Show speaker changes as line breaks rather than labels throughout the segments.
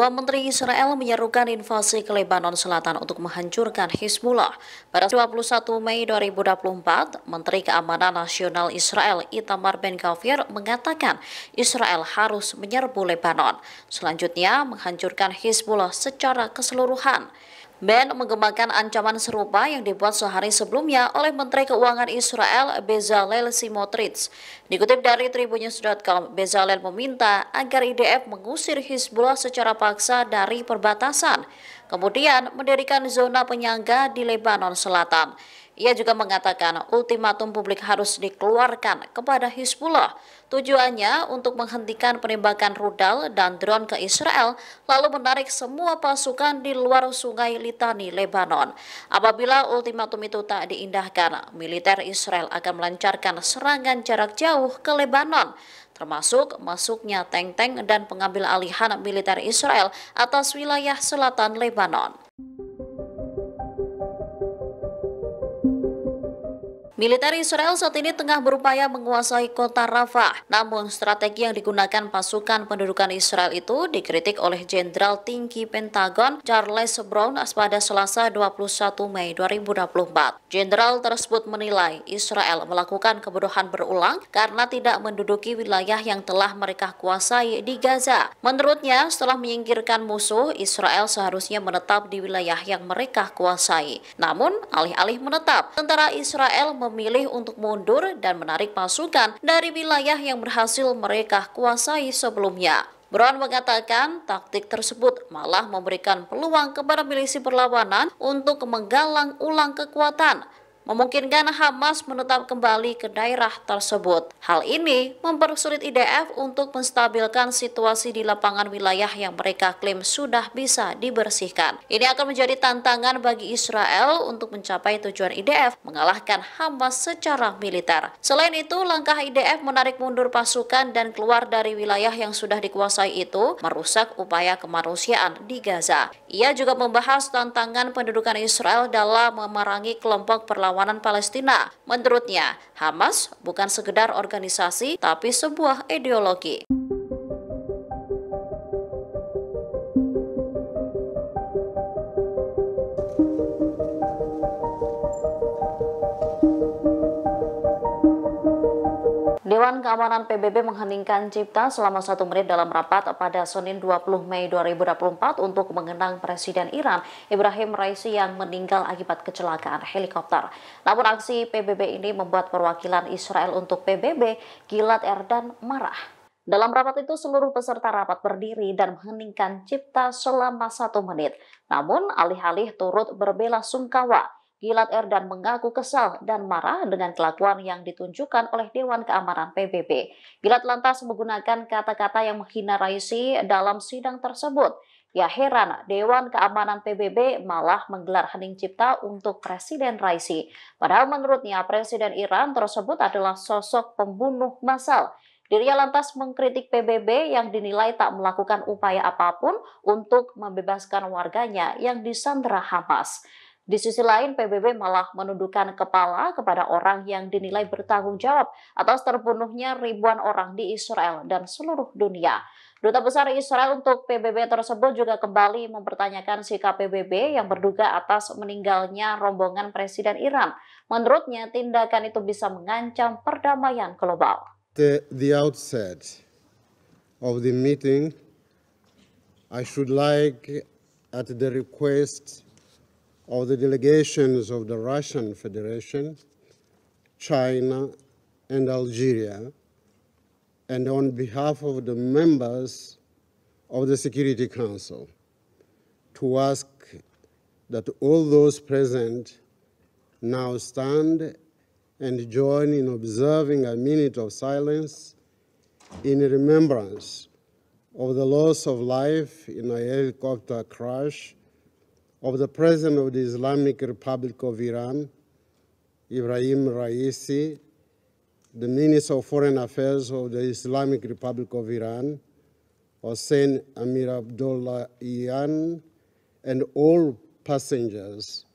Dua menteri Israel menyerukan invasi ke Lebanon Selatan untuk menghancurkan Hizbullah. Pada 21 Mei 2024, Menteri Keamanan Nasional Israel Itamar Ben-Gvir mengatakan Israel harus menyerbu Lebanon. Selanjutnya, menghancurkan Hizbullah secara keseluruhan. Ben menggemakan ancaman serupa yang dibuat sehari sebelumnya oleh Menteri Keuangan Israel Bezalel Smotrich. Dikutip dari Tribunnews.com, Bezalel meminta agar IDF mengusir Hizbullah secara paksa dari perbatasan, kemudian mendirikan zona penyangga di Lebanon Selatan. Ia juga mengatakan ultimatum publik harus dikeluarkan kepada Hizbullah. Tujuannya untuk menghentikan penembakan rudal dan drone ke Israel, lalu menarik semua pasukan di luar sungai Litani, Lebanon. Apabila ultimatum itu tak diindahkan, militer Israel akan melancarkan serangan jarak jauh ke Lebanon, termasuk masuknya tank-tank dan pengambil alihan militer Israel atas wilayah selatan Lebanon. Militer Israel saat ini tengah berupaya menguasai kota Rafah. Namun strategi yang digunakan pasukan pendudukan Israel itu dikritik oleh Jenderal Tinggi Pentagon Charles Brown pada Selasa 21 Mei 2024. Jenderal tersebut menilai Israel melakukan kebodohan berulang karena tidak menduduki wilayah yang telah mereka kuasai di Gaza. Menurutnya, setelah menyingkirkan musuh, Israel seharusnya menetap di wilayah yang mereka kuasai. Namun, alih-alih menetap, tentara Israel memilih untuk mundur dan menarik pasukan dari wilayah yang berhasil mereka kuasai sebelumnya. Brown mengatakan taktik tersebut malah memberikan peluang kepada milisi perlawanan untuk menggalang ulang kekuatan, memungkinkan Hamas menetap kembali ke daerah tersebut. Hal ini mempersulit IDF untuk menstabilkan situasi di lapangan wilayah yang mereka klaim sudah bisa dibersihkan. Ini akan menjadi tantangan bagi Israel untuk mencapai tujuan IDF mengalahkan Hamas secara militer. Selain itu, langkah IDF menarik mundur pasukan dan keluar dari wilayah yang sudah dikuasai itu merusak upaya kemanusiaan di Gaza. Ia juga membahas tantangan pendudukan Israel dalam memerangi kelompok perlawanan Palestina. Menurutnya, Hamas bukan sekedar organisasi, tapi sebuah ideologi. Dewan Keamanan PBB mengheningkan cipta selama 1 menit dalam rapat pada Senin 20 Mei 2024 untuk mengenang Presiden Iran Ibrahim Raisi yang meninggal akibat kecelakaan helikopter. Namun aksi PBB ini membuat perwakilan Israel untuk PBB, Gilad Erdan, marah. Dalam rapat itu seluruh peserta rapat berdiri dan mengheningkan cipta selama 1 menit. Namun alih-alih turut berbela-sungkawa, Gilad Erdan mengaku kesal dan marah dengan kelakuan yang ditunjukkan oleh Dewan Keamanan PBB. Gilad lantas menggunakan kata-kata yang menghina Raisi dalam sidang tersebut. Ya heran, Dewan Keamanan PBB malah menggelar hening cipta untuk Presiden Raisi. Padahal menurutnya Presiden Iran tersebut adalah sosok pembunuh massal. Dirinya lantas mengkritik PBB yang dinilai tak melakukan upaya apapun untuk membebaskan warganya yang disandera Hamas. Di sisi lain, PBB malah menundukkan kepala kepada orang yang dinilai bertanggung jawab atas terbunuhnya ribuan orang di Israel dan seluruh dunia. Duta Besar Israel untuk PBB tersebut juga kembali mempertanyakan sikap PBB yang berduga atas meninggalnya rombongan Presiden Iran. Menurutnya, tindakan itu bisa mengancam perdamaian global.
The outset of the meeting, I should like, at the request of the delegations of the Russian Federation, China, and Algeria, and on behalf of the members of the Security Council, to ask that all those present now stand and join in observing a minute of silence in remembrance of the loss of life in a helicopter crash of the President of the Islamic Republic of Iran, Ibrahim Raisi, the Minister of Foreign Affairs of the Islamic Republic of Iran, Hossein Amir Abdollahian, and all passengers,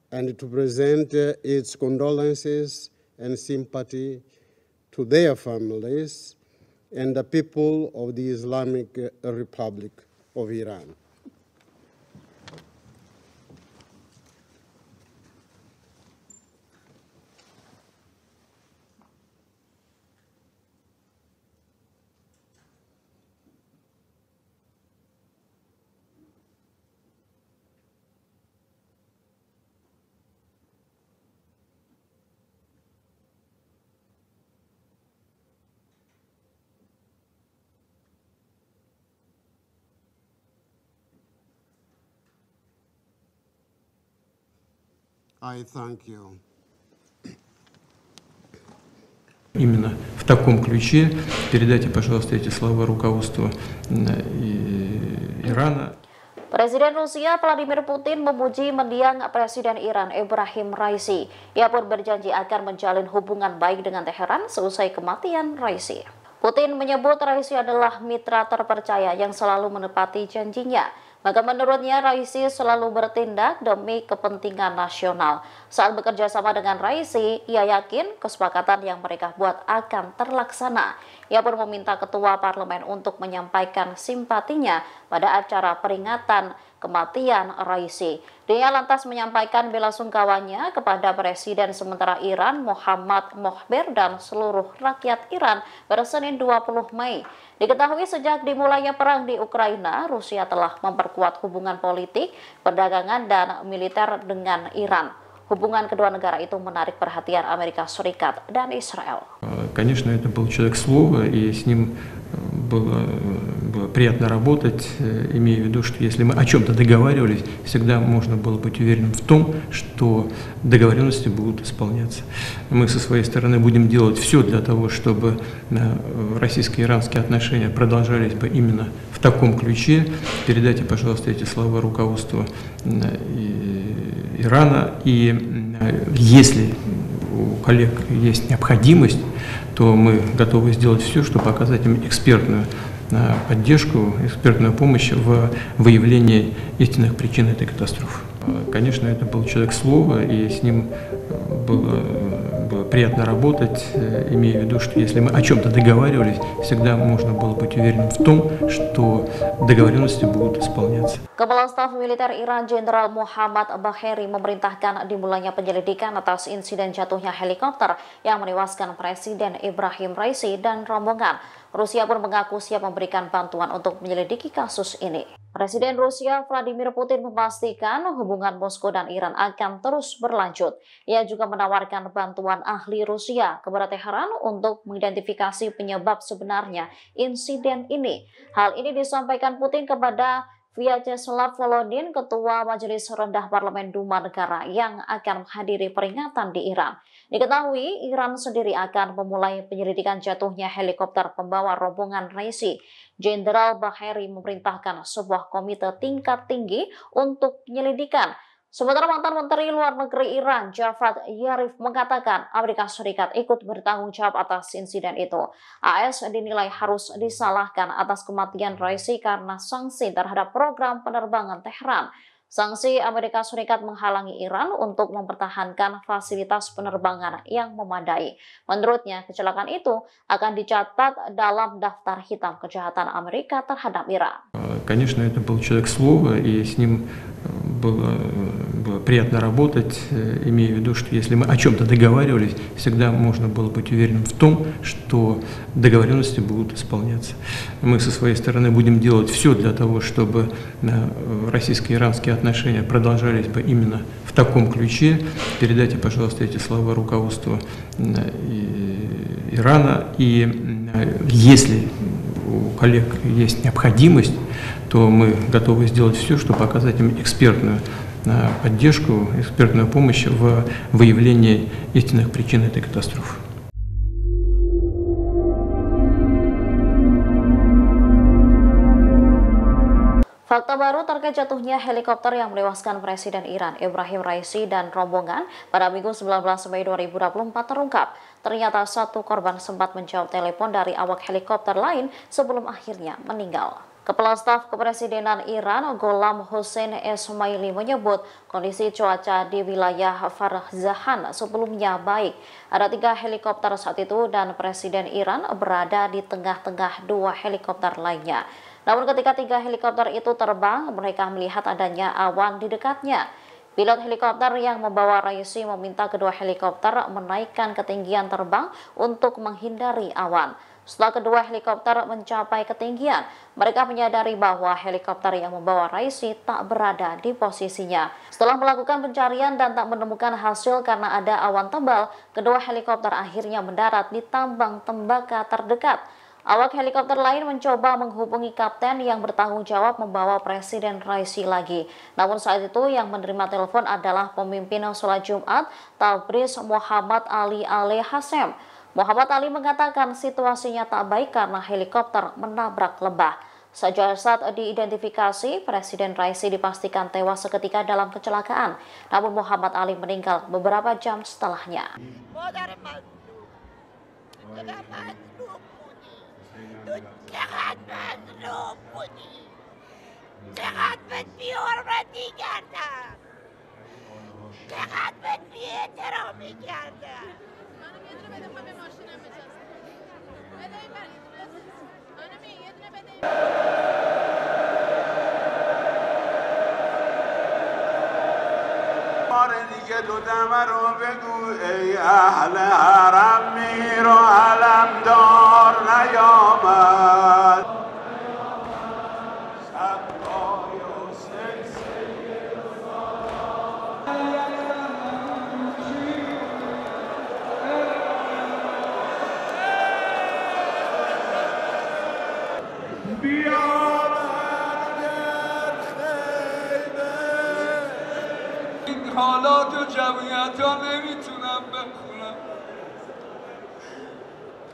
and to present its condolences and sympathy to their families and the people of the Islamic Republic of Iran. I thank you.
Именно в таком ключе передайте, пожалуйста, эти слова руководству Ирана.
Presiden Rusia Vladimir Putin memuji mendiang Presiden Iran Ebrahim Raisi. Ia pun berjanji akan menjalin hubungan baik dengan Teheran seusai kematian Raisi. Putin menyebut Raisi adalah mitra terpercaya yang selalu menepati janjinya. Maka menurutnya Raisi selalu bertindak demi kepentingan nasional. Saat bekerja sama dengan Raisi, ia yakin kesepakatan yang mereka buat akan terlaksana. Ia pun meminta ketua parlemen untuk menyampaikan simpatinya pada acara peringatan kematian Raisi. Dia lantas menyampaikan bela sungkawanya kepada Presiden sementara Iran Mohammad Mohber dan seluruh rakyat Iran pada Senin 20 Mei. Diketahui sejak dimulainya perang di Ukraina, Rusia telah memperkuat hubungan politik, perdagangan, dan militer dengan Iran. Hubungan kedua negara itu menarik perhatian Amerika Serikat dan Israel.
Конечно, это был человек слова, и с ним было приятно работать, имея в виду, что если мы о чем-то договаривались, всегда можно было быть уверенным в том, что договоренности будут исполняться. Мы со своей стороны будем делать все для того, чтобы российско-иранские отношения продолжались бы именно в таком ключе. Передайте, пожалуйста, эти слова руководству Ирана, и если у коллег есть необходимость, то мы готовы сделать все, чтобы оказать им экспертную поддержку, экспертную помощь в выявлении истинных причин этой катастрофы. Конечно, это был человек слова, и с ним было приятно работать, имея в виду, что если мы о чем-то договаривались, всегда можно было быть уверенным в том, что договоренности будут исполняться.
Kepala Staf Militer Iran Jenderal Muhammad Bagheri memerintahkan dimulainya penyelidikan atas insiden jatuhnya helikopter yang menewaskan Presiden Ebrahim Raisi dan rombongan. Rusia pun mengaku siap memberikan bantuan untuk menyelidiki kasus ini. Presiden Rusia Vladimir Putin memastikan hubungan Moskow dan Iran akan terus berlanjut. Ia juga menawarkan bantuan ahli Rusia kepada Teheran untuk mengidentifikasi penyebab sebenarnya insiden ini. Hal ini disampaikan Putin kepada Vyacheslav Volodin, Ketua Majelis Rendah Parlemen Duma Negara yang akan menghadiri peringatan di Iran. Diketahui, Iran sendiri akan memulai penyelidikan jatuhnya helikopter pembawa rombongan Raisi. Jenderal Bagheri memerintahkan sebuah komite tingkat tinggi untuk penyelidikan. Sementara mantan Menteri Luar Negeri Iran, Javad Zarif, mengatakan Amerika Serikat ikut bertanggung jawab atas insiden itu. AS dinilai harus disalahkan atas kematian Raisi karena sanksi terhadap program penerbangan Tehran. Sanksi Amerika Serikat menghalangi Iran untuk mempertahankan fasilitas penerbangan yang memadai. Menurutnya, kecelakaan itu akan dicatat dalam daftar hitam kejahatan Amerika terhadap Iran.
Конечно, это был человек слова, и с ним было приятно работать, имея в виду, что если мы о чем-то договаривались, всегда можно было быть уверенным в том, что договоренности будут исполняться. Мы со своей стороны будем делать все для того, чтобы российско-иранские отношения продолжались бы именно в таком ключе. Передайте, пожалуйста, эти слова руководству Ирана, и если у коллег есть необходимость, то мы готовы сделать все, чтобы оказать им экспертную поддержку, экспертную помощь в выявлении истинных причин этой катастрофы.
Fakta baru terkait jatuhnya helikopter yang menewaskan Presiden Iran Ebrahim Raisi dan rombongan pada Minggu 19 Mei 2024 terungkap. Ternyata satu korban sempat menjawab telepon dari awak helikopter lain sebelum akhirnya meninggal. Kepala Staf Kepresidenan Iran Gholam Hossein Esmaili menyebut kondisi cuaca di wilayah Farzahan sebelumnya baik. Ada 3 helikopter saat itu dan Presiden Iran berada di tengah-tengah 2 helikopter lainnya. Namun ketika 3 helikopter itu terbang, mereka melihat adanya awan di dekatnya. Pilot helikopter yang membawa Raisi meminta kedua helikopter menaikkan ketinggian terbang untuk menghindari awan. Setelah kedua helikopter mencapai ketinggian, mereka menyadari bahwa helikopter yang membawa Raisi tak berada di posisinya. Setelah melakukan pencarian dan tak menemukan hasil karena ada awan tebal, kedua helikopter akhirnya mendarat di tambang tembakau terdekat. Awak helikopter lain mencoba menghubungi kapten yang bertanggung jawab membawa Presiden Raisi lagi. Namun saat itu yang menerima telepon adalah pemimpin sholat Jumat Tabriz Muhammad Ali Al-Hasem. Muhammad Ali mengatakan situasinya tak baik karena helikopter menabrak lembah. Sejak saat diidentifikasi, Presiden Raisi dipastikan tewas seketika dalam kecelakaan. Namun Muhammad Ali meninggal beberapa jam setelahnya.
دیگه دو دمه رو بگو ای اهل حرم میر و علمدار نیامد سبای حسین
حالات و جمعیت ها نمیتونم بخونم.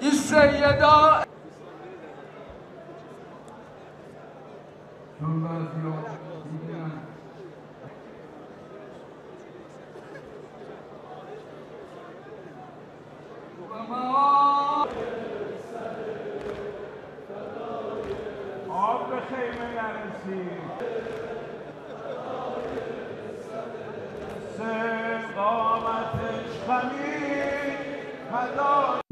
این سیدا
آب به خیمه نرسید قامتش خمید مدار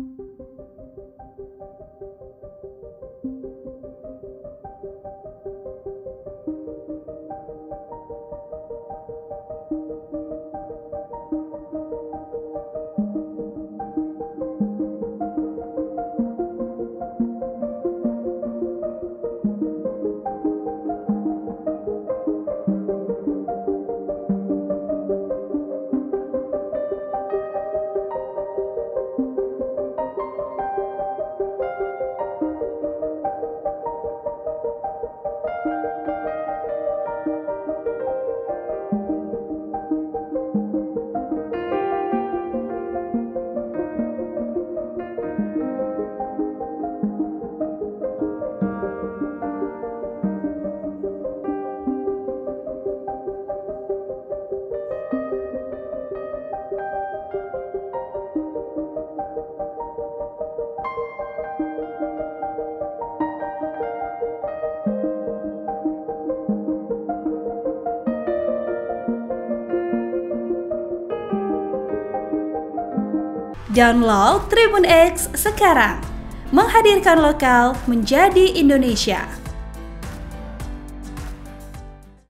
Download Tribun X sekarang, menghadirkan lokal menjadi Indonesia.